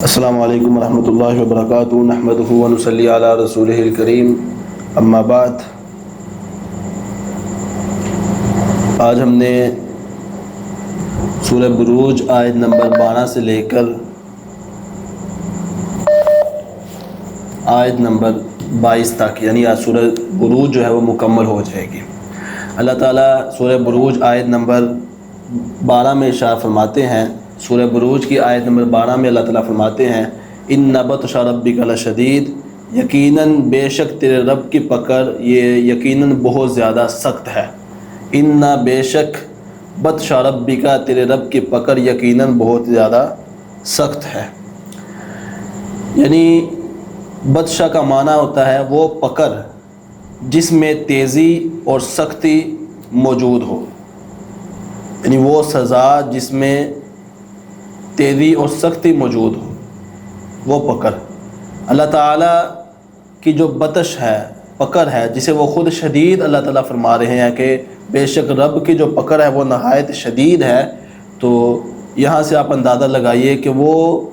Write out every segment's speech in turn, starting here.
السلام علیکم ورحمۃ اللہ وبرکاتہ، نحمدہ ونصلی علی رسولہ الکریم، اما بعد۔ آج ہم نے سورہ بروج آیت نمبر 12 سے لے کر آیت نمبر 22 تک، یعنی آج سورہ بروج جو ہے وہ مکمل ہو جائے گی۔ اللہ تعالیٰ سورہ بروج آیت نمبر 12 میں ارشاد فرماتے ہیں، سورہ بروج کی آیت نمبر 12 میں اللہ تعالیٰ فرماتے ہیں، ان بطش ربک لشدید، یقیناً بے شک تیرے رب کی پکڑ یہ یقیناً بہت زیادہ سخت ہے۔ ان بے شک بطش ربک، تیرے رب کی پکڑ یقیناً بہت زیادہ سخت ہے۔ یعنی بطشہ کا معنی ہوتا ہے وہ پکڑ جس میں تیزی اور سختی موجود ہو، یعنی وہ سزا جس میں تیزی اور سختی موجود ہو، وہ پکڑ۔ اللہ تعالیٰ کی جو بطش ہے، پکڑ ہے، جسے وہ خود شدید اللہ تعالیٰ فرما رہے ہیں کہ بے شک رب کی جو پکڑ ہے وہ نہایت شدید ہے، تو یہاں سے آپ اندازہ لگائیے کہ وہ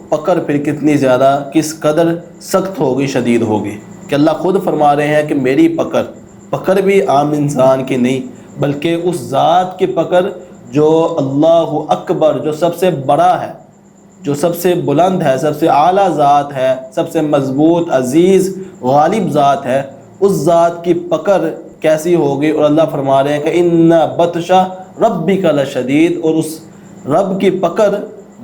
پکڑ پھر کتنی زیادہ، کس قدر سخت ہوگی، شدید ہوگی، کہ اللہ خود فرما رہے ہیں کہ میری پکڑ بھی عام انسان کی نہیں، بلکہ اس ذات کی پکڑ جو اللہ اکبر، جو سب سے بڑا ہے، جو سب سے بلند ہے، سب سے اعلیٰ ذات ہے، سب سے مضبوط، عزیز، غالب ذات ہے، اس ذات کی پکڑ کیسی ہوگی۔ اور اللہ فرما رہے ہیں کہ ان بطش ربک لشدید، اور اس رب کی پکڑ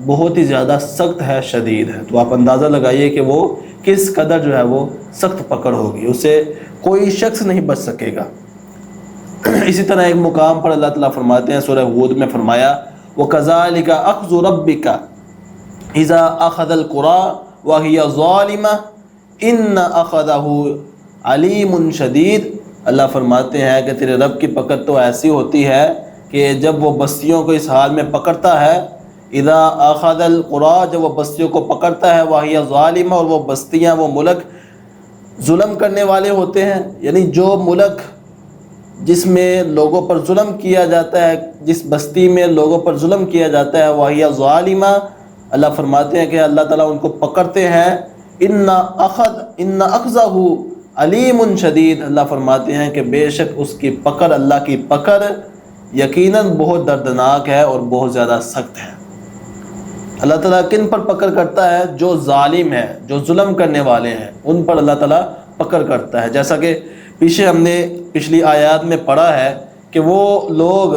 بہت ہی زیادہ سخت ہے، شدید ہے۔ تو آپ اندازہ لگائیے کہ وہ کس قدر جو ہے وہ سخت پکڑ ہوگی، اسے کوئی شخص نہیں بچ سکے گا۔ اسی طرح ایک مقام پر اللہ تعالیٰ فرماتے ہیں، سورہ ہود میں فرمایا، وَكَذَلِكَ أَخْذُ رَبِّكَ اذا اخذ القرى وهي ظالمة ان اخذه علیم شدید۔ اللہ فرماتے ہیں کہ تیرے رب کی پکڑ تو ایسی ہوتی ہے کہ جب وہ بستیوں کو اس حال میں پکڑتا ہے، اذا اخذ القرى، جب وہ بستیوں کو پکڑتا ہے، وهي ظالمة، اور وہ بستیاں، وہ ملک ظلم کرنے والے ہوتے ہیں، یعنی جو ملک جس میں لوگوں پر ظلم کیا جاتا ہے، جس بستی میں لوگوں پر ظلم کیا جاتا ہے، وهي ظالمة، اللہ فرماتے ہیں کہ اللہ تعالیٰ ان کو پکڑتے ہیں، ان اخذہ علیم شدید، اللہ فرماتے ہیں کہ بے شک اس کی پکڑ، اللہ کی پکڑ یقیناً بہت دردناک ہے اور بہت زیادہ سخت ہے۔ اللہ تعالیٰ کن پر پکڑ کرتا ہے؟ جو ظالم ہے، جو ظلم کرنے والے ہیں، ان پر اللہ تعالیٰ پکڑ کرتا ہے۔ جیسا کہ پیچھے ہم نے پچھلی آیات میں پڑھا ہے کہ وہ لوگ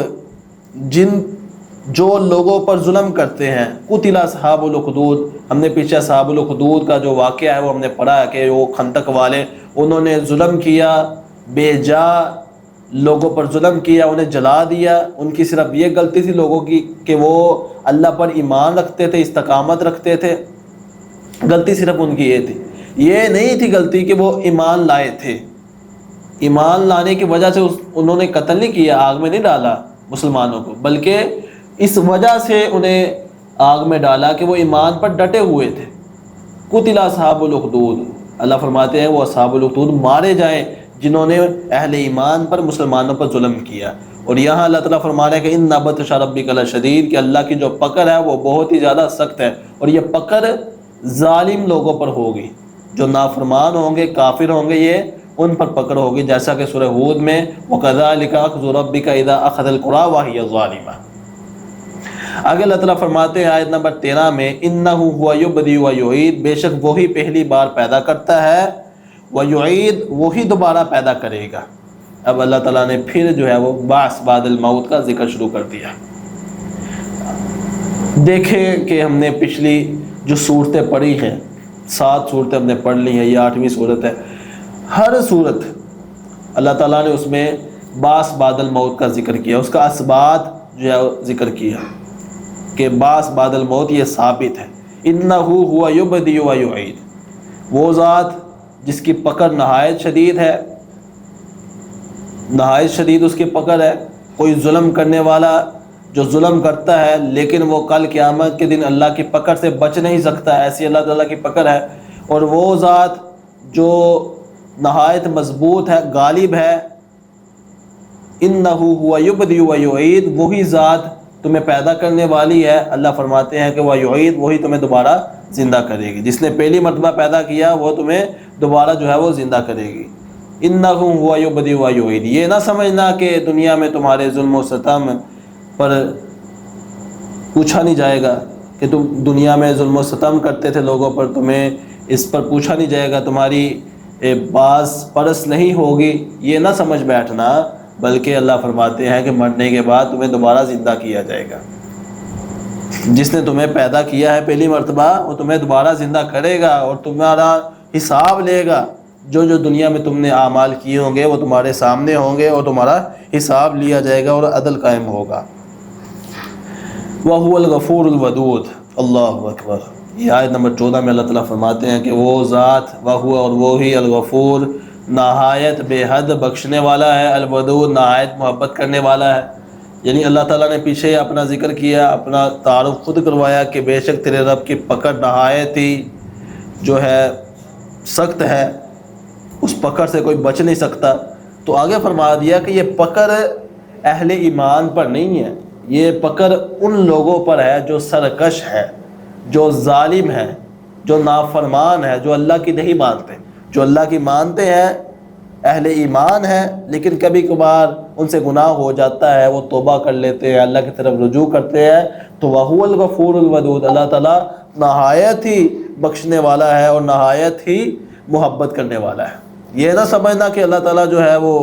جو لوگوں پر ظلم کرتے ہیں، قتل اصحاب الاخدود، ہم نے پیچھے اصحاب الاخدود کا جو واقعہ ہے وہ ہم نے پڑھا ہے کہ وہ خندق والے، انہوں نے ظلم کیا، بے جا لوگوں پر ظلم کیا، انہیں جلا دیا۔ ان کی صرف یہ غلطی تھی لوگوں کی کہ وہ اللہ پر ایمان رکھتے تھے، استقامت رکھتے تھے، غلطی صرف ان کی یہ تھی۔ یہ نہیں تھی غلطی کہ وہ ایمان لائے تھے، ایمان لانے کی وجہ سے انہوں نے قتل نہیں کیا، آگ میں نہیں ڈالا مسلمانوں کو، بلکہ اس وجہ سے انہیں آگ میں ڈالا کہ وہ ایمان پر ڈٹے ہوئے تھے۔ قتل اصحاب الاخدود، اللہ فرماتے ہیں وہ اصحاب الاخدود مارے جائیں جنہوں نے اہل ایمان پر، مسلمانوں پر ظلم کیا۔ اور یہاں اللہ تعالیٰ فرما رہے ہیں کہ ان بطش ربک لشدید، کہ اللہ کی جو پکڑ ہے وہ بہت ہی زیادہ سخت ہے، اور یہ پکڑ ظالم لوگوں پر ہوگی، جو نافرمان ہوں گے، کافر ہوں گے، یہ ان پر پکڑ ہوگی، جیسا کہ سورہ ہود میں وَكَذَلِكَ أَخْذُ رَبِّكَ إِذَا أَخَذَ الْقُرَى وَهِيَ ظَالِمَةٌ۔ آگے اللہ تعالیٰ فرماتے ہیں آیت نمبر 13 میں، اِنَّهُ هُوَ يُبْدِئُ وَيُعِيدُ، بے شک وہی پہلی بار پیدا کرتا ہے، وَيُعِيدُ، وہی دوبارہ پیدا کرے گا۔ اب اللہ تعالیٰ نے پھر جو ہے وہ بعث بعد الموت کا ذکر شروع کر دیا۔ دیکھیں کہ ہم نے پچھلی جو صورتیں پڑھی ہیں، 7 صورتیں ہم نے پڑھ لی ہیں، یہ 8ویں صورت ہے۔ ہر صورت اللہ تعالیٰ نے اس میں بعث بعد الموت کا ذکر کیا، اس کا اسبات جو ہے ذکر کیا کہ بعث بعد الموت یہ ثابت ہے۔ اِنَّهُ هُوَ يُبْدِئُ وَيُعِيدُ، وہ ذات جس کی پکڑ نہایت شدید ہے، نہایت شدید اس کی پکڑ ہے۔ کوئی ظلم کرنے والا جو ظلم کرتا ہے لیکن وہ کل قیامت کے دن اللہ کی پکڑ سے بچ نہیں سکتا، ایسی اللہ تعالیٰ کی پکڑ ہے۔ اور وہ ذات جو نہایت مضبوط ہے، غالب ہے، اِنَّهُ هُوَ يُبْدِئُ وَيُعِيدُ، وہی ذات تمہیں پیدا کرنے والی ہے، اللہ فرماتے ہیں کہ وہ یعید، وہی تمہیں دوبارہ زندہ کرے گی. جس نے پہلی مرتبہ پیدا کیا وہ تمہیں دوبارہ جو ہے وہ زندہ کرے گی. انہ ہوا یبدئ و یعید. یہ نہ سمجھنا کہ دنیا میں تمہارے ظلم و ستم پر پوچھا نہیں جائے گا، کہ تم دنیا میں ظلم و ستم کرتے تھے لوگوں پر، تمہیں اس پر پوچھا نہیں جائے گا، تمہاری باز پرس نہیں ہوگی، یہ نہ سمجھ بیٹھنا. بلکہ اللہ فرماتے ہیں کہ مرنے کے بعد تمہیں دوبارہ زندہ کیا جائے گا. جس نے تمہیں پیدا کیا ہے پہلی مرتبہ وہ تمہیں دوبارہ زندہ کرے گا اور تمہارا حساب لے گا. جو جو دنیا میں تم نے اعمال کیے ہوں گے وہ تمہارے سامنے ہوں گے اور تمہارا حساب لیا جائے گا اور عدل قائم ہوگا. وَهُوَ الْغَفُورُ الْوَدُودُ. اللہ اکبر. یہ آیت نمبر 14 میں اللہ تعالیٰ فرماتے ہیں کہ وہ ذات، وَهُوَ، اور وہی، الغفور، نہایت بے حد بخشنے والا ہے، الودود، نہایت محبت کرنے والا ہے. یعنی اللہ تعالیٰ نے پیچھے اپنا ذکر کیا، اپنا تعارف خود کروایا کہ بے شک تیرے رب کی پکڑ نہایت ہی جو ہے سخت ہے، اس پکڑ سے کوئی بچ نہیں سکتا. تو آگے فرما دیا کہ یہ پکڑ اہل ایمان پر نہیں ہے، یہ پکڑ ان لوگوں پر ہے جو سرکش ہے، جو ظالم ہے، جو نافرمان ہے، جو اللہ کی نہیں مانتے. جو اللہ کی مانتے ہیں، اہل ایمان ہیں، لیکن کبھی کبھار ان سے گناہ ہو جاتا ہے، وہ توبہ کر لیتے ہیں، اللہ کی طرف رجوع کرتے ہیں، تو وَهُوَ الْغَفُورُ الْوَدُودُ. اللہ تعالیٰ نہایت ہی بخشنے والا ہے اور نہایت ہی محبت کرنے والا ہے. یہ نہ سمجھنا کہ اللہ تعالیٰ جو ہے وہ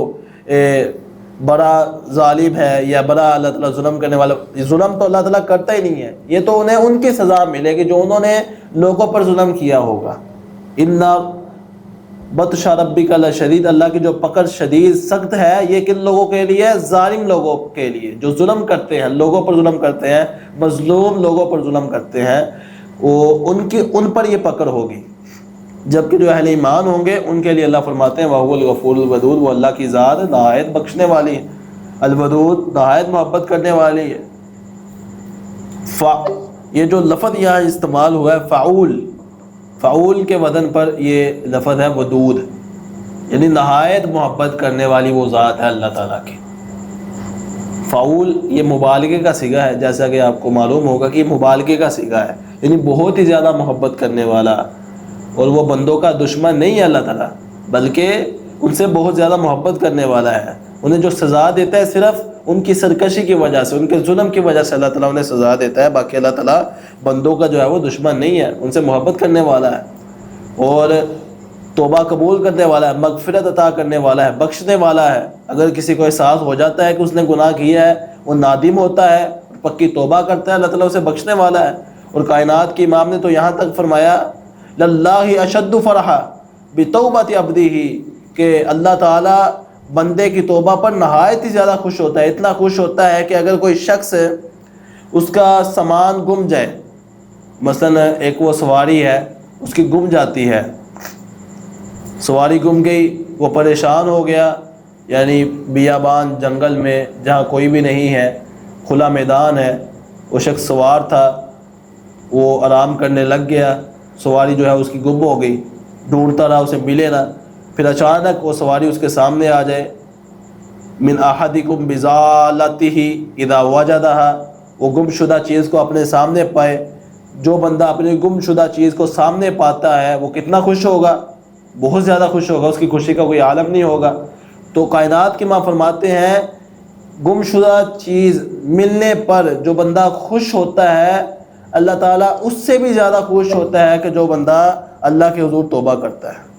بڑا ظالم ہے یا بڑا اللہ تعالیٰ ظلم کرنے والا. ظلم تو اللہ تعالیٰ کرتا ہی نہیں ہے، یہ تو انہیں ان کی سزا ملے گی جو انہوں نے لوگوں پر ظلم کیا ہوگا. اِنَّ بطش ربک لشدید. اللہ کی جو پکڑ شدید سخت ہے، یہ کن لوگوں کے لیے؟ ظالم لوگوں کے لیے، جو ظلم کرتے ہیں، لوگوں پر ظلم کرتے ہیں، مظلوم لوگوں پر ظلم کرتے ہیں، وہ ان پر یہ پکڑ ہوگی. جبکہ جو اہل ایمان ہوں گے ان کے لیے اللہ فرماتے ہیں وَهُوَ الْغَفُورُ الْوَدُودُ. وہ اللہ کی ذات نہایت بخشنے والی ہے، الودود، نہایت محبت کرنے والی ہے. یہ جو لفظ یہاں استعمال ہوا ہے فعول، فعول کے وزن پر یہ لفظ ہے ودود، یعنی نہایت محبت کرنے والی وہ ذات ہے اللہ تعالیٰ کی. فعول یہ مبالغے کا صیغہ ہے، جیسا کہ آپ کو معلوم ہوگا کہ یہ مبالغے کا صیغہ ہے، یعنی بہت ہی زیادہ محبت کرنے والا. اور وہ بندوں کا دشمن نہیں ہے اللہ تعالیٰ، بلکہ ان سے بہت زیادہ محبت کرنے والا ہے. انہیں جو سزا دیتا ہے صرف ان کی سرکشی کی وجہ سے، ان کے ظلم کی وجہ سے اللہ تعالیٰ انہیں سزا دیتا ہے. باقی اللہ تعالیٰ بندوں کا جو ہے وہ دشمن نہیں ہے، ان سے محبت کرنے والا ہے اور توبہ قبول کرنے والا ہے، مغفرت عطا کرنے والا ہے، بخشنے والا ہے. اگر کسی کو احساس ہو جاتا ہے کہ اس نے گناہ کیا ہے، وہ نادم ہوتا ہے، پکی توبہ کرتا ہے، اللہ تعالیٰ اسے بخشنے والا ہے. اور کائنات کی امام نے تو یہاں تک فرمایا للہ اشد فرحا بتوبۃ عبدہ، کہ اللہ تعالیٰ بندے کی توبہ پر نہایت ہی زیادہ خوش ہوتا ہے. اتنا خوش ہوتا ہے کہ اگر کوئی شخص اس کا سامان گم جائے، مثلا ایک وہ سواری ہے، اس کی گم جاتی ہے، سواری گم گئی، وہ پریشان ہو گیا، یعنی بیابان جنگل میں جہاں کوئی بھی نہیں ہے، کھلا میدان ہے، وہ شخص سوار تھا، وہ آرام کرنے لگ گیا، سواری جو ہے اس کی گم ہو گئی، ڈھونڈتا رہا، اسے ملے نہ. پھر اچانک وہ سواری اس کے سامنے آ جائے، من احدکم بضالتہ اذا وجدہا، وہ گم شدہ چیز کو اپنے سامنے پائے. جو بندہ اپنی گم شدہ چیز کو سامنے پاتا ہے وہ کتنا خوش ہوگا، بہت زیادہ خوش ہوگا، اس کی خوشی کا کوئی عالم نہیں ہوگا. تو کائنات کی ماں فرماتے ہیں گم شدہ چیز ملنے پر جو بندہ خوش ہوتا ہے، اللہ تعالیٰ اس سے بھی زیادہ خوش ہوتا ہے کہ جو بندہ اللہ کے حضور توبہ کرتا ہے.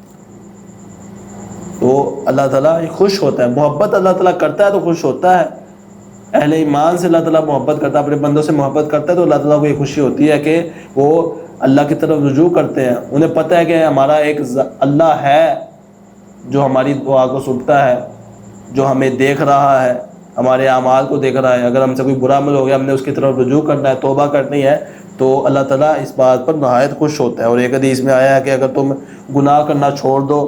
تو اللہ تعالیٰ خوش ہوتا ہے، محبت اللہ تعالیٰ کرتا ہے تو خوش ہوتا ہے. اہل ایمان سے اللہ تعالیٰ محبت کرتا ہے، اپنے بندوں سے محبت کرتا ہے، تو اللہ تعالیٰ کو یہ خوشی ہوتی ہے کہ وہ اللہ کی طرف رجوع کرتے ہیں. انہیں پتہ ہے کہ ہمارا ایک اللہ ہے جو ہماری دعا کو سنتا ہے، جو ہمیں دیکھ رہا ہے، ہمارے اعمال کو دیکھ رہا ہے. اگر ہم سے کوئی برا عمل ہو گیا، ہم نے اس کی طرف رجوع کرنا ہے، توبہ کرنی ہے، تو اللہ تعالیٰ اس بات پر نہایت خوش ہوتا ہے. اور ایک حدیث میں آیا ہے کہ اگر تم گناہ کرنا چھوڑ دو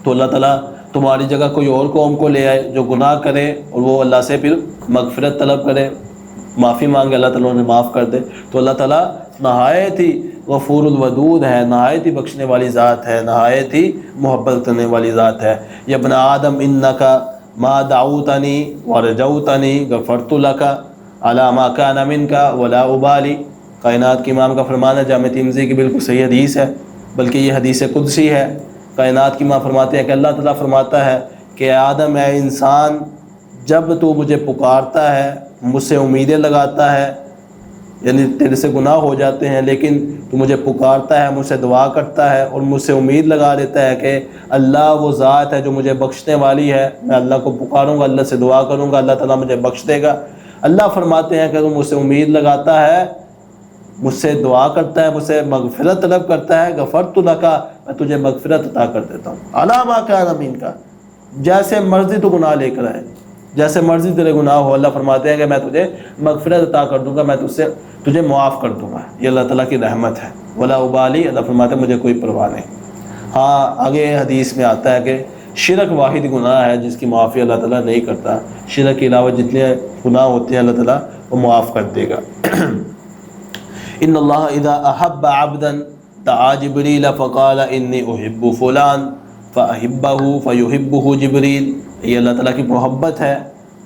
تو اللہ تعالیٰ تمہاری جگہ کوئی اور قوم کو لے آئے جو گناہ کرے اور وہ اللہ سے پھر مغفرت طلب کرے، معافی مانگے، اللہ تعالیٰ انہیں معاف کر دے. تو اللہ تعالیٰ نہایت ہی غفور الودود ہے، نہایت ہی بخشنے والی ذات ہے، نہایت ہی محبت کرنے والی ذات ہے. یا ابن آدم انک ما دعوتنی ورجوتنی غفرت لک. علی ما کان منک ولا ابالی، کائنات کے امام کا فرمان ہے، جامع ترمذی کی بالکل صحیح حدیث ہے، بلکہ یہ حدیث قدسی ہے۔ کائنات کی امام فرماتے ہیں کہ اللہ تعالیٰ فرماتا ہے کہ اے آدم، اے انسان، جب تو مجھے پکارتا ہے، مجھ سے امیدیں لگاتا ہے، یعنی تیرے سے گناہ ہو جاتے ہیں لیکن تو مجھے پکارتا ہے، مجھ سے دعا کرتا ہے اور مجھ سے امید لگا لیتا ہے کہ اللہ وہ ذات ہے جو مجھے بخشنے والی ہے، میں اللہ کو پکاروں گا، اللہ سے دعا کروں گا، اللہ تعالیٰ مجھے بخش دے گا۔ اللہ فرماتے ہیں کہ تو مجھ سے امید لگاتا ہے، مجھ سے دعا کرتا ہے، مجھ سے مغفرت طلب کرتا ہے، غفرت لک، میں تجھے مغفرت عطا کر دیتا ہوں، علی ما کان منک، جیسے مرضی تو گناہ لے کر آئے، جیسے مرضی تیرے گناہ ہو، اللہ فرماتے ہیں کہ میں تجھے مغفرت عطا کر دوں گا، میں تجھے معاف کر دوں گا۔ یہ اللہ تعالیٰ کی رحمت ہے۔ ولا ابالی، اللہ فرماتے ہیں مجھے کوئی پرواہ نہیں۔ ہاں آگے حدیث میں آتا ہے کہ شرک واحد گناہ ہے جس کی معافی اللہ تعالیٰ نہیں کرتا، شرک کے علاوہ جتنے گناہ ہوتے ہیں اللہ تعالیٰ وہ معاف کر دے گا۔ ان اللہ اذا احب عبدا دعا جبریل فقال انی احب فلان فاحبہ فیحبہ جبریل۔ یہ اللہ تعالیٰ کی محبت ہے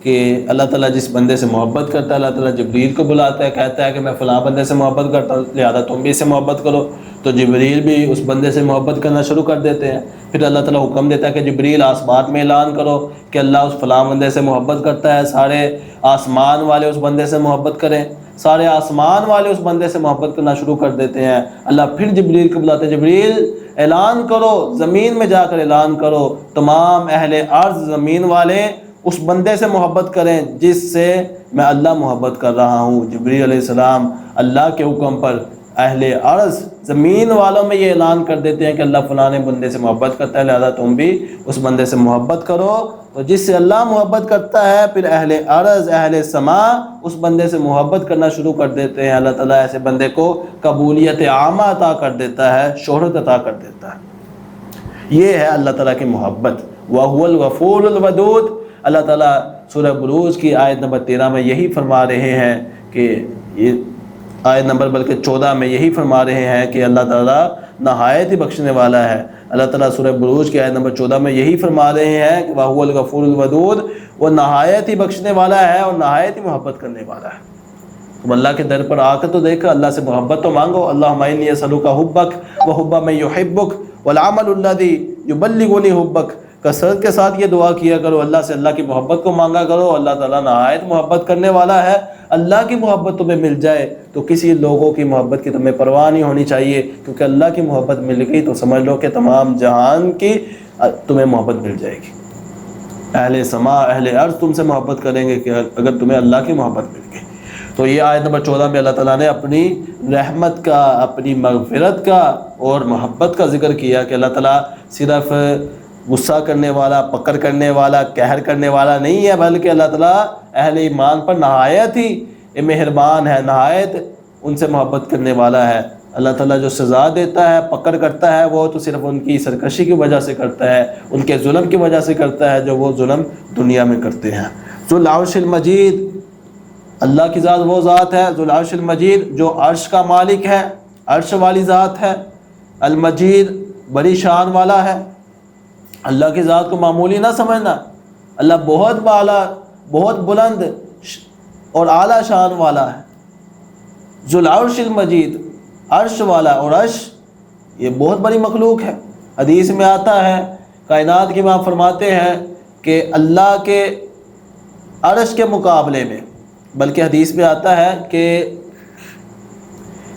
کہ اللہ تعالیٰ جس بندے سے محبت کرتا ہے اللہ تعالیٰ جبریل کو بلاتا ہے، کہتا ہے کہ میں فلاں بندے سے محبت کرتا ہوں لہذا تم بھی اس سے محبت کرو، تو جبریل بھی اس بندے سے محبت کرنا شروع کر دیتے ہیں۔ پھر اللہ تعالیٰ حکم دیتا ہے کہ جبریل آسمان میں اعلان کرو کہ اللہ اس فلاں بندے سے محبت کرتا ہے، سارے آسمان والے اس بندے سے محبت کریں، سارے آسمان والے اس بندے سے محبت کرنا شروع کر دیتے ہیں۔ اللہ پھر جبریل کو بلاتے ہیں، جبریل اعلان کرو، زمین میں جا کر اعلان کرو، تمام اہل ارض زمین والے اس بندے سے محبت کریں جس سے میں اللہ محبت کر رہا ہوں۔ جبریل علیہ السلام اللہ کے حکم پر اہل ارض زمین والوں میں یہ اعلان کر دیتے ہیں کہ اللہ فلاں بندے سے محبت کرتا ہے لہذا تم بھی اس بندے سے محبت کرو، تو جس سے اللہ محبت کرتا ہے پھر اہل ارض اہل سما اس بندے سے محبت کرنا شروع کر دیتے ہیں۔ اللہ تعالیٰ ایسے بندے کو قبولیت عامہ عطا کر دیتا ہے، شہرت عطا کر دیتا ہے۔ یہ ہے اللہ تعالیٰ کی محبت۔ وَهُوَ الْغَفُورُ الْوَدُودُ۔ اللہ تعالیٰ سورہ بروج کی آیت نمبر 13 میں یہی فرما رہے ہیں کہ یہ آیت نمبر بلکہ 14 میں یہی فرما رہے ہیں کہ اللہ تعالیٰ نہایت ہی بخشنے والا ہے۔ اللہ تعالیٰ سورہ بروج کی آیت نمبر 14 میں یہی فرما رہے ہیں کہ وَهُوَ الْغَفُورُ الْوَدُودُ، وہ نہایت ہی بخشنے والا ہے اور نہایت ہی محبت کرنے والا ہے۔ تم اللہ کے در پر آ کر تو دیکھو، اللہ سے محبت تو مانگو، اللہم انی اسألک حبک وحب من یحبک والعمل الذی یبلغنی حبک، کثرت کے ساتھ یہ دعا کیا کرو، اللہ سے اللہ کی محبت کو مانگا کرو، اللہ تعالیٰ نہایت محبت کرنے والا ہے۔ اللہ کی محبت تمہیں مل جائے تو کسی لوگوں کی محبت کی تمہیں پرواہ نہیں ہونی چاہیے، کیونکہ اللہ کی محبت مل گئی تو سمجھ لو کہ تمام جہان کی تمہیں محبت مل جائے گی۔ اہل سما اہل ارض تم سے محبت کریں گے کہ اگر تمہیں اللہ کی محبت مل گئی۔ تو یہ آیت نمبر 14 میں اللہ تعالیٰ نے اپنی رحمت کا، اپنی مغفرت کا اور محبت کا ذکر کیا کہ اللہ تعالیٰ صرف غصہ کرنے والا، پکڑ کرنے والا، قہر کرنے والا نہیں ہے، بلکہ اللہ تعالیٰ اہل ایمان پر نہایت ہی مہربان ہے، نہایت ان سے محبت کرنے والا ہے۔ اللہ تعالیٰ جو سزا دیتا ہے، پکڑ کرتا ہے، وہ تو صرف ان کی سرکشی کی وجہ سے کرتا ہے، ان کے ظلم کی وجہ سے کرتا ہے جو وہ ظلم دنیا میں کرتے ہیں۔ ذو العرش المجید، اللہ کی ذات وہ ذات ہے ذو العرش المجید جو عرش کا مالک ہے، عرش والی ذات ہے، المجید بڑی شان والا ہے۔ اللہ کی ذات کو معمولی نہ سمجھنا، اللہ بہت بالا، بہت بلند اور اعلیٰ شان والا ہے۔ ذو العرش المجید، عرش والا، اور عرش یہ بہت بڑی مخلوق ہے۔ حدیث میں آتا ہے، کائنات کی ماں فرماتے ہیں کہ اللہ کے عرش کے مقابلے میں، بلکہ حدیث میں آتا ہے کہ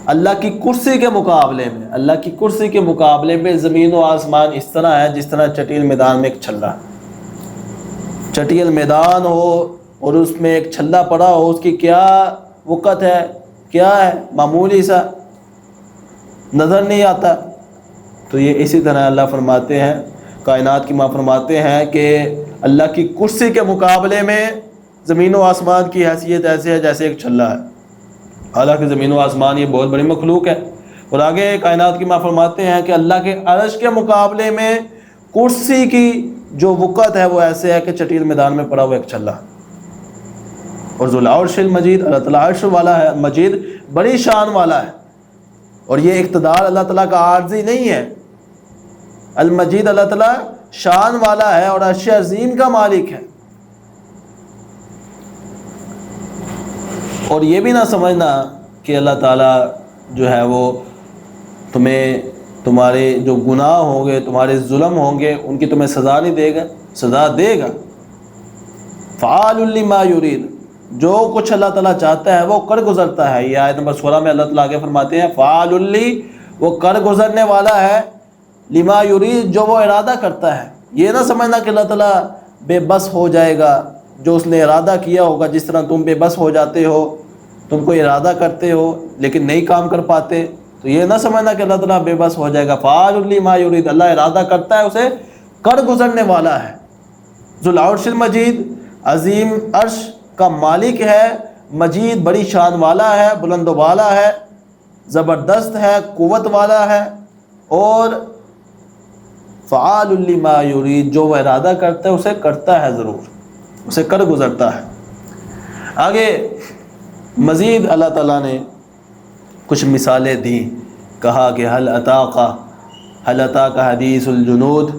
اللہ کی کرسی کے مقابلے میں، اللہ کی کرسی کے مقابلے میں زمین و آسمان اس طرح ہے جس طرح چٹیل میدان میں ایک چھلا، چٹیل میدان ہو اور اس میں ایک چھلا پڑا ہو، اس کی کیا وقت ہے، کیا ہے، معمولی سا نظر نہیں آتا۔ تو یہ اسی طرح اللہ فرماتے ہیں، کائنات کی ماں فرماتے ہیں کہ اللہ کی کرسی کے مقابلے میں زمین و آسمان کی حیثیت ایسے ہے جیسے ایک چھلا ہے۔ حالانکہ زمین و آسمان یہ بہت بڑی مخلوق ہے۔ اور آگے کائنات کی ماں فرماتے ہیں کہ اللہ کے عرش کے مقابلے میں کرسی کی جو وقت ہے وہ ایسے ہے کہ چٹیل میدان میں پڑا ہوا ایک چھلا۔ اور ذو العرش المجید، اللہ تعالیٰ عرش والا ہے، مجید بڑی شان والا ہے، اور یہ اقتدار اللہ تعالیٰ کا عارضی نہیں ہے۔ المجید اللہ تعالیٰ شان والا ہے اور عرش عظیم کا مالک ہے۔ اور یہ بھی نہ سمجھنا کہ اللہ تعالیٰ جو ہے وہ تمہیں تمہارے جو گناہ ہوں گے، تمہارے ظلم ہوں گے، ان کی تمہیں سزا نہیں دے گا، سزا دے گا۔ فعال لما یرید، جو کچھ اللہ تعالیٰ چاہتا ہے وہ کر گزرتا ہے۔ یہ آیت نمبر 16 میں اللہ تعالیٰ آگے فرماتے ہیں فعال لی، وہ کر گزرنے والا ہے، لما یرید، جو وہ ارادہ کرتا ہے۔ یہ نہ سمجھنا کہ اللہ تعالیٰ بے بس ہو جائے گا، جو اس نے ارادہ کیا ہوگا، جس طرح تم بے بس ہو جاتے ہو، تم کو ارادہ کرتے ہو لیکن نہیں کام کر پاتے، تو یہ نہ سمجھنا کہ اللہ تعالیٰ بے بس ہو جائے گا۔ فعال لما یرید، اللہ ارادہ کرتا ہے، اسے کر گزرنے والا ہے۔ ذو العرش المجید، عظیم عرش کا مالک ہے، مجید بڑی شان والا ہے، بلند و بالا ہے، زبردست ہے، قوت والا ہے، اور فعال لما یرید، جو وہ ارادہ کرتا ہے اسے کرتا ہے، ضرور اسے کر گزرتا ہے۔ آگے مزید اللہ تعالیٰ نے کچھ مثالیں دی، کہا کہ حل اتاک حدیث الجنود،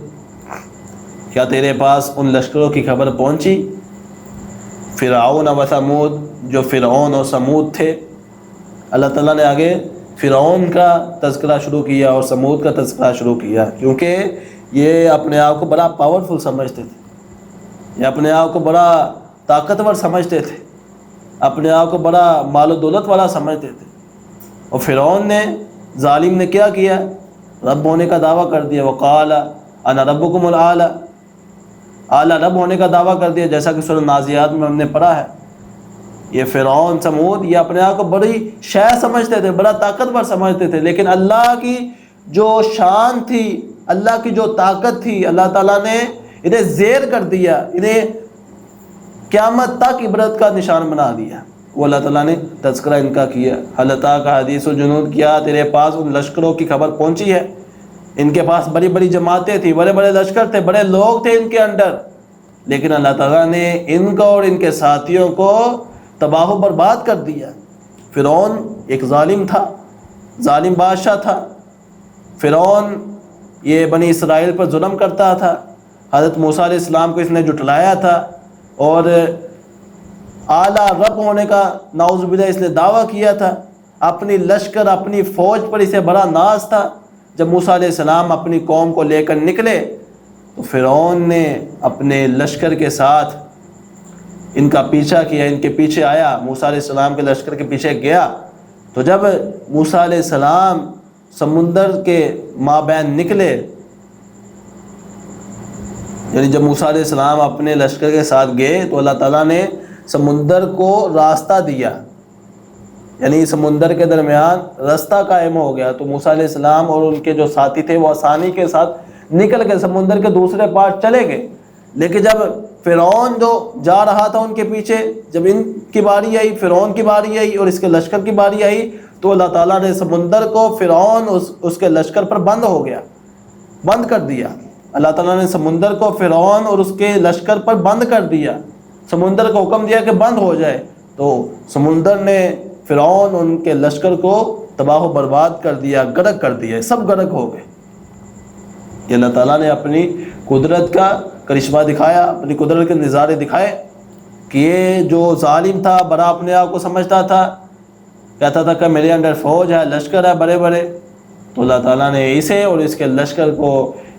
کیا تیرے پاس ان لشکروں کی خبر پہنچی، فرعون و ثمود، جو فرعون اور سمود تھے۔ اللہ تعالیٰ نے آگے فرعون کا تذکرہ شروع کیا اور سمود کا تذکرہ شروع کیا، کیونکہ یہ اپنے آپ کو بڑا پاورفل سمجھتے تھے، یہ اپنے آپ کو بڑا طاقتور سمجھتے تھے، اپنے آپ کو بڑا مال و دولت والا سمجھتے تھے۔ اور فرعون نے، ظالم نے کیا کیا، رب ہونے کا دعویٰ کر دیا، وقال انا ربکم الاعلی، اعلیٰ رب ہونے کا دعویٰ کر دیا، جیسا کہ سورہ نازعات میں ہم نے پڑھا ہے۔ یہ فرعون سمود یہ اپنے آپ کو بڑی شے سمجھتے تھے، بڑا طاقتور سمجھتے تھے، لیکن اللہ کی جو شان تھی، اللہ کی جو طاقت تھی، اللہ تعالیٰ نے انہیں زیر کر دیا، انہیں قیامت تک عبرت کا نشان بنا دیا۔ وہ اللہ تعالیٰ نے تذکرہ ان کا کیا، حل اتاک حدیث الجنود، کیا تیرے پاس ان لشکروں کی خبر پہنچی ہے۔ ان کے پاس بڑی بڑی جماعتیں تھیں، بڑے بڑے لشکر تھے، بڑے لوگ تھے ان کے اندر، لیکن اللہ تعالیٰ نے ان کو اور ان کے ساتھیوں کو تباہ و برباد کر دیا۔ فرعون ایک ظالم تھا، ظالم بادشاہ تھا۔ فرعون یہ بنی اسرائیل پر ظلم کرتا تھا، حضرت موسیٰ علیہ السلام کو اس نے جھٹلایا تھا، اور اعلیٰ رب ہونے کا نعوذ باللہ اس نے دعویٰ کیا تھا۔ اپنی لشکر، اپنی فوج پر اسے بڑا ناز تھا۔ جب موسیٰ علیہ السلام اپنی قوم کو لے کر نکلے تو فرعون نے اپنے لشکر کے ساتھ ان کا پیچھا کیا، ان کے پیچھے آیا، موسیٰ علیہ السلام کے لشکر کے پیچھے گیا۔ تو جب موسیٰ علیہ السلام سمندر کے مابین نکلے، یعنی جب موسیٰ علیہ السلام اپنے لشکر کے ساتھ گئے تو اللہ تعالیٰ نے سمندر کو راستہ دیا، یعنی سمندر کے درمیان راستہ قائم ہو گیا، تو موسیٰ علیہ السلام اور ان کے جو ساتھی تھے وہ آسانی کے ساتھ نکل کے سمندر کے دوسرے پار چلے گئے۔ لیکن جب فرعون جو جا رہا تھا ان کے پیچھے، جب ان کی باری آئی، فرعون کی باری آئی اور اس کے لشکر کی باری آئی، تو اللہ تعالیٰ نے سمندر کو فرعون اس کے لشکر پر بند ہو گیا، بند کر دیا۔ اللہ تعالیٰ نے سمندر کو فرعون اور اس کے لشکر پر بند کر دیا، سمندر کو حکم دیا کہ بند ہو جائے، تو سمندر نے فرعون ان کے لشکر کو تباہ و برباد کر دیا، غرق کر دیا، سب غرق ہو گئے۔ یہ اللہ تعالیٰ نے اپنی قدرت کا کرشمہ دکھایا، اپنی قدرت کے نظارے دکھائے کہ یہ جو ظالم تھا، بڑا اپنے آپ کو سمجھتا تھا، کہتا تھا کہ میرے اندر فوج ہے، لشکر ہے بڑے بڑے، تو اللہ تعالیٰ نے اسے اور اس کے لشکر کو،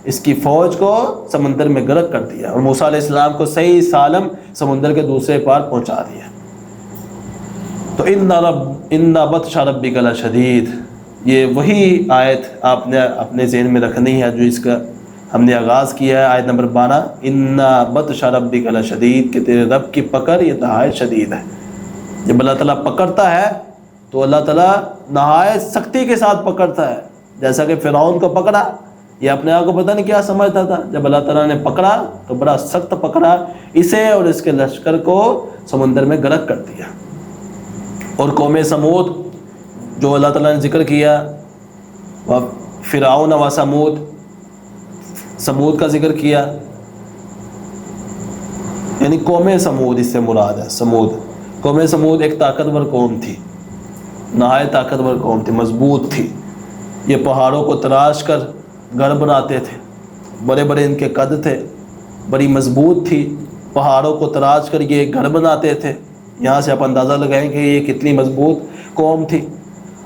اس کی فوج کو سمندر میں غرق کر دیا، اور موسیٰ علیہ السلام کو صحیح سالم سمندر کے دوسرے پار پہنچا دیا۔ تو ان بطش ربک لشدید، یہ وہی آیت آپ نے اپنے ذہن میں رکھنی ہے جو اس کا ہم نے آغاز کیا ہے، آیت نمبر 12، ان بطش ربک لشدید، کہ تیرے رب کی پکڑ یہ نہایت شدید ہے۔ جب اللہ تعالیٰ پکڑتا ہے تو اللہ تعالیٰ نہایت سختی کے ساتھ پکڑتا ہے، جیسا کہ فرعون کو پکڑا، یہ اپنے آپ کو پتہ نہیں کیا سمجھتا تھا، جب اللہ تعالیٰ نے پکڑا تو بڑا سخت پکڑا، اسے اور اس کے لشکر کو سمندر میں غرق کر دیا۔ اور قوم سمود جو اللہ تعالیٰ نے ذکر کیا، فرعون و سمود، سمود کا ذکر کیا، یعنی قوم سمود اس سے مراد ہے۔ سمود، قوم سمود ایک طاقتور قوم تھی، نہایت طاقتور قوم تھی، مضبوط تھی۔ یہ پہاڑوں کو تراش کر گھر بناتے تھے، بڑے بڑے ان کے قد تھے، بڑی مضبوط تھی، پہاڑوں کو تراش کر یہ گھر بناتے تھے، یہاں سے آپ اندازہ لگائیں کہ یہ کتنی مضبوط قوم تھی۔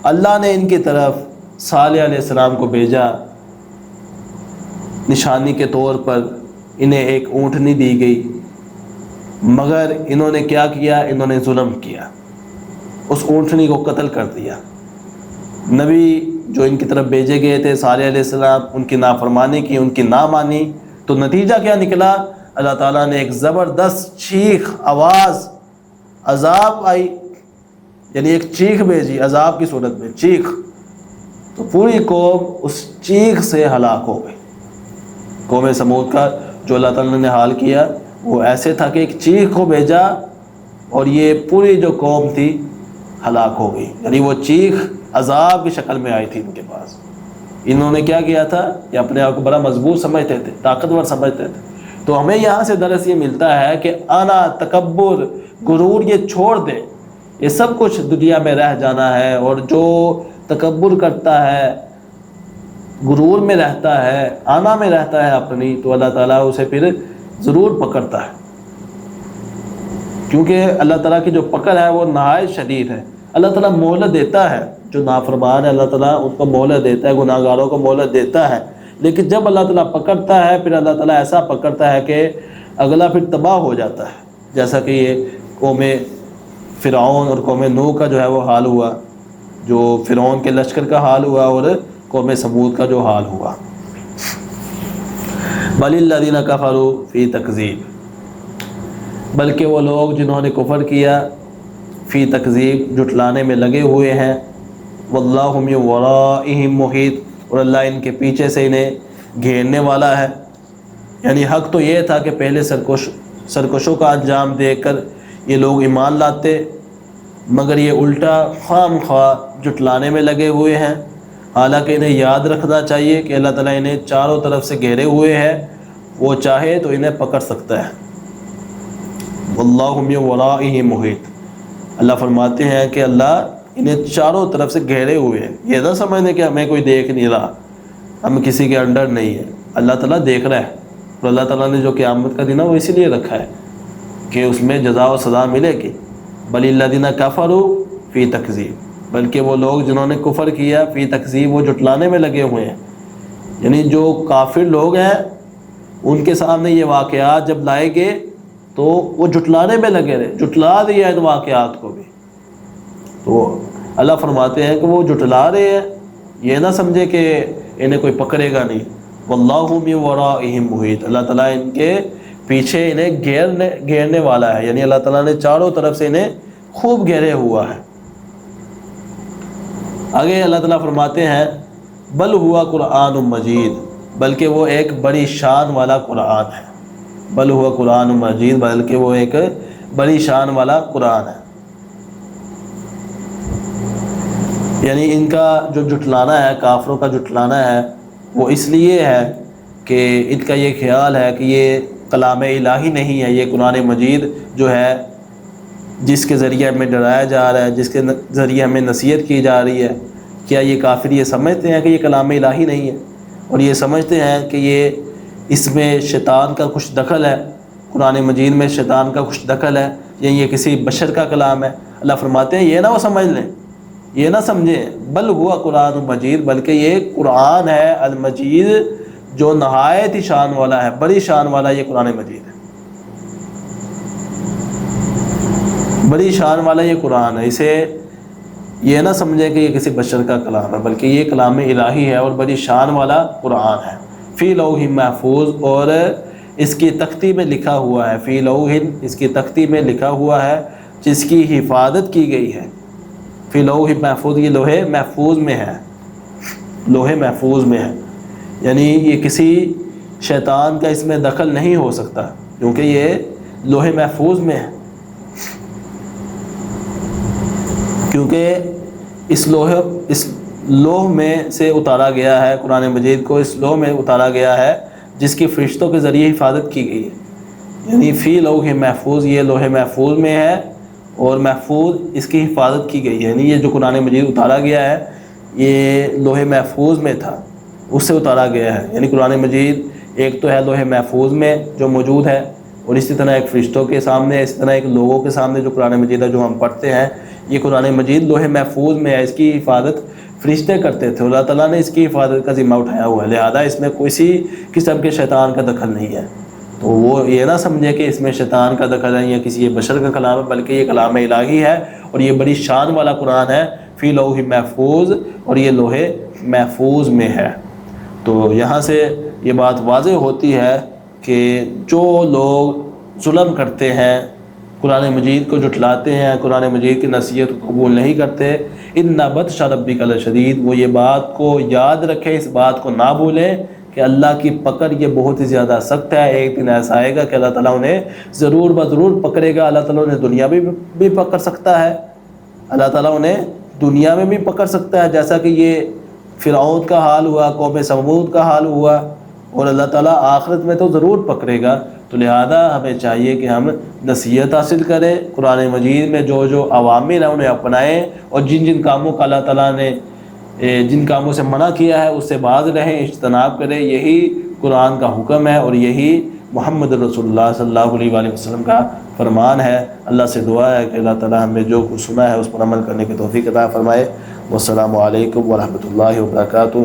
اللہ نے ان کی طرف صالح علیہ السلام کو بھیجا، نشانی کے طور پر انہیں ایک اونٹنی دی گئی، مگر انہوں نے کیا کیا؟ انہوں نے ظلم کیا، اس اونٹنی کو قتل کر دیا۔ نبی جو ان کی طرف بھیجے گئے تھے صالح علیہ السلام، ان کی نافرمانی کی، ان کی نہ مانی، تو نتیجہ کیا نکلا؟ اللہ تعالیٰ نے ایک زبردست چیخ، آواز، عذاب آئی، یعنی ایک چیخ بھیجی عذاب کی صورت میں، چیخ، تو پوری قوم اس چیخ سے ہلاک ہو گئی۔ قوم سمود کا جو اللہ تعالیٰ نے حال کیا وہ ایسے تھا کہ ایک چیخ کو بھیجا اور یہ پوری جو قوم تھی ہلاک ہو گئی، یعنی وہ چیخ عذاب کی شکل میں آئی تھی ان کے پاس۔ انہوں نے کیا کیا تھا کہ اپنے آپ کو بڑا مضبوط سمجھتے تھے، طاقتور سمجھتے تھے۔ تو ہمیں یہاں سے درس یہ ملتا ہے کہ انا، تکبر، غرور یہ چھوڑ دیں، یہ سب کچھ دنیا میں رہ جانا ہے، اور جو تکبر کرتا ہے، غرور میں رہتا ہے، آنا میں رہتا ہے اپنی، تو اللہ تعالیٰ اسے پھر ضرور پکڑتا ہے، کیونکہ اللہ تعالیٰ کی جو پکڑ ہے وہ نہایت شدید ہے۔ اللہ تعالیٰ مہلت دیتا ہے، جو نافرمان ہے اللہ تعالیٰ ان کو مہلت دیتا ہے، گناہ گاروں کو مہلت دیتا ہے، لیکن جب اللہ تعالیٰ پکڑتا ہے پھر اللہ تعالیٰ ایسا پکڑتا ہے کہ اگلا پھر تباہ ہو جاتا ہے، جیسا کہ یہ قوم فرعون اور قوم نوح کا جو ہے وہ حال ہوا، جو فرعون کے لشکر کا حال ہوا اور قوم سمود کا جو حال ہوا۔ بل الذین کفروا فی تکذیب، بلکہ وہ لوگ جنہوں نے کفر کیا، فی تکذیب، جھٹلانے میں لگے ہوئے ہیں، واللہ من ورائہم محیط، اور اللہ ان کے پیچھے سے انہیں گھیرنے والا ہے۔ یعنی حق تو یہ تھا کہ پہلے سرکشوں کا انجام دیکھ کر یہ لوگ ایمان لاتے، مگر یہ الٹا خام خواہ جھٹلانے میں لگے ہوئے ہیں۔ حالانکہ انہیں یاد رکھنا چاہیے کہ اللہ تعالیٰ انہیں چاروں طرف سے گھیرے ہوئے ہے، وہ چاہے تو انہیں پکڑ سکتا ہے۔ واللہ من ورائہم محیط، اللہ فرماتے ہیں کہ اللہ انہیں چاروں طرف سے گھیرے ہوئے ہیں۔ یہ نہ سمجھنے کہ ہمیں کوئی دیکھ نہیں رہا، ہم کسی کے انڈر نہیں ہیں، اللہ تعالیٰ دیکھ رہا ہے، اور اللہ تعالیٰ نے جو قیامت کا دن ہے وہ اسی لیے رکھا ہے کہ اس میں جزا و سزا ملے گی۔ بل الذین کفروا فی تکذیب، بلکہ وہ لوگ جنہوں نے کفر کیا، فی تکذیب، وہ جھٹلانے میں لگے ہوئے ہیں۔ یعنی جو کافر لوگ ہیں ان کے سامنے یہ واقعات جب لائے گئے تو وہ جھٹلانے میں لگے رہے، جھٹلا دیا ان واقعات کو بھی۔ تو اللہ فرماتے ہیں کہ وہ جھٹلا رہے ہیں، یہ نہ سمجھے کہ انہیں کوئی پکڑے گا نہیں۔ واللہ من ورائہم محیط، اللہ تعالیٰ ان کے پیچھے انہیں گھیرنے والا ہے، یعنی اللہ تعالیٰ نے چاروں طرف سے انہیں خوب گھیرے ہوا ہے۔ آگے اللہ تعالیٰ فرماتے ہیں بل ہوا قرآن مجید، بلکہ وہ ایک بڑی شان والا قرآن ہے۔ بل ہوا قرآن مجید، بلکہ وہ ایک بڑی شان والا قرآن ہے۔ یعنی ان کا جو جھٹلانا ہے، کافروں کا جھٹلانا ہے، وہ اس لیے ہے کہ ان کا یہ خیال ہے کہ یہ کلام الہی نہیں ہے، یہ قرآن مجید جو ہے جس کے ذریعے ہمیں ڈرایا جا رہا ہے، جس کے ذریعے ہمیں نصیحت کی جا رہی ہے، کیا یہ کافر یہ سمجھتے ہیں کہ یہ کلام الہی نہیں ہے، اور یہ سمجھتے ہیں کہ یہ اس میں شیطان کا کچھ دخل ہے، قرآن مجید میں شیطان کا کچھ دخل ہے، یا یہ کسی بشر کا کلام ہے۔ اللہ فرماتے ہیں یہ نہ وہ سمجھ لیں، یہ نہ سمجھیں، بل ہوا قرآن مجید، بلکہ یہ قرآن ہے المجید، جو نہایت ہی شان والا ہے، بڑی شان والا یہ قرآن مجید ہے، بڑی شان والا یہ قرآن ہے۔ اسے یہ نہ سمجھیں کہ یہ کسی بشر کا کلام ہے، بلکہ یہ کلام الہی ہے اور بڑی شان والا قرآن ہے۔ فی لوح محفوظ، اور اس کی تختی میں لکھا ہوا ہے، فی لوح، اس کی تختی میں لکھا ہوا ہے جس کی حفاظت کی گئی ہے۔ فی لوح محفوظ، یہ لوح محفوظ میں ہے، لوح محفوظ میں ہے، یعنی یہ کسی شیطان کا اس میں دخل نہیں ہو سکتا، کیونکہ یہ لوح محفوظ میں ہے، کیونکہ اس لوح میں سے اتارا گیا ہے، قرآن مجید کو اس لوح میں اتارا گیا ہے جس کی فرشتوں کے ذریعے حفاظت کی گئی ہے۔ یعنی فی لوح محفوظ، یہ لوح محفوظ میں ہے اور محفوظ اس کی حفاظت کی گئی ہے، یعنی یہ جو قرآن مجید اتارا گیا ہے یہ لوح محفوظ میں تھا، اس سے اتارا گیا ہے۔ یعنی قرآن مجید ایک تو ہے لوح محفوظ میں جو موجود ہے، اور اسی طرح ایک فرشتوں کے سامنے، اسی طرح ایک لوگوں کے سامنے جو قرآن مجید ہے جو ہم پڑھتے ہیں، یہ قرآن مجید لوح محفوظ میں ہے، اس کی حفاظت فرشتے کرتے تھے، اللہ تعالیٰ نے اس کی حفاظت کا ذمہ اٹھایا ہوا ہے، لہذا اس میں کسی قسم کے شیطان کا دخل نہیں ہے۔ تو وہ یہ نہ سمجھے کہ اس میں شیطان کا دخل ہے یا کسی بشر کا کلام ہے، بلکہ یہ کلام الہی ہے اور یہ بڑی شان والا قرآن ہے، فی لوح محفوظ، اور یہ لوح محفوظ میں ہے۔ تو یہاں سے یہ بات واضح ہوتی ہے کہ جو لوگ ظلم کرتے ہیں، قرآن مجید کو جھٹلاتے ہیں، قرآن مجید کی نصیحت کو قبول نہیں کرتے، ان بطش ربک لشدید، وہ یہ بات کو یاد رکھیں، اس بات کو نہ بھولیں کہ اللہ کی پکڑ یہ بہت ہی زیادہ سخت ہے۔ ایک دن ایسا آئے گا کہ اللہ تعالیٰ انہیں ضرور بضرور پکڑے گا۔ اللہ تعالیٰ انہیں دنیا میں بھی پکڑ سکتا ہے، اللہ تعالیٰ انہیں دنیا میں بھی پکڑ سکتا ہے، جیسا کہ یہ فرعون کا حال ہوا، قوم سمود کا حال ہوا، اور اللہ تعالیٰ آخرت میں تو ضرور پکڑے گا۔ تو لہذا ہمیں چاہیے کہ ہم نصیحت حاصل کریں، قرآن مجید میں جو جو اوامر ہیں انہیں اپنائیں، اور جن جن کاموں کا اللہ تعالیٰ نے جن کاموں سے منع کیا ہے اس سے باز رہیں، اجتناب کریں۔ یہی قرآن کا حکم ہے اور یہی محمد رسول اللہ صلی اللہ علیہ وآلہ وسلم کا فرمان ہے۔ اللہ سے دعا ہے کہ اللہ تعالیٰ ہمیں جو کچھ سنا ہے اس پر عمل کرنے کی توفیق عطا فرمائے۔ والسلام علیکم ورحمۃ اللہ وبرکاتہ۔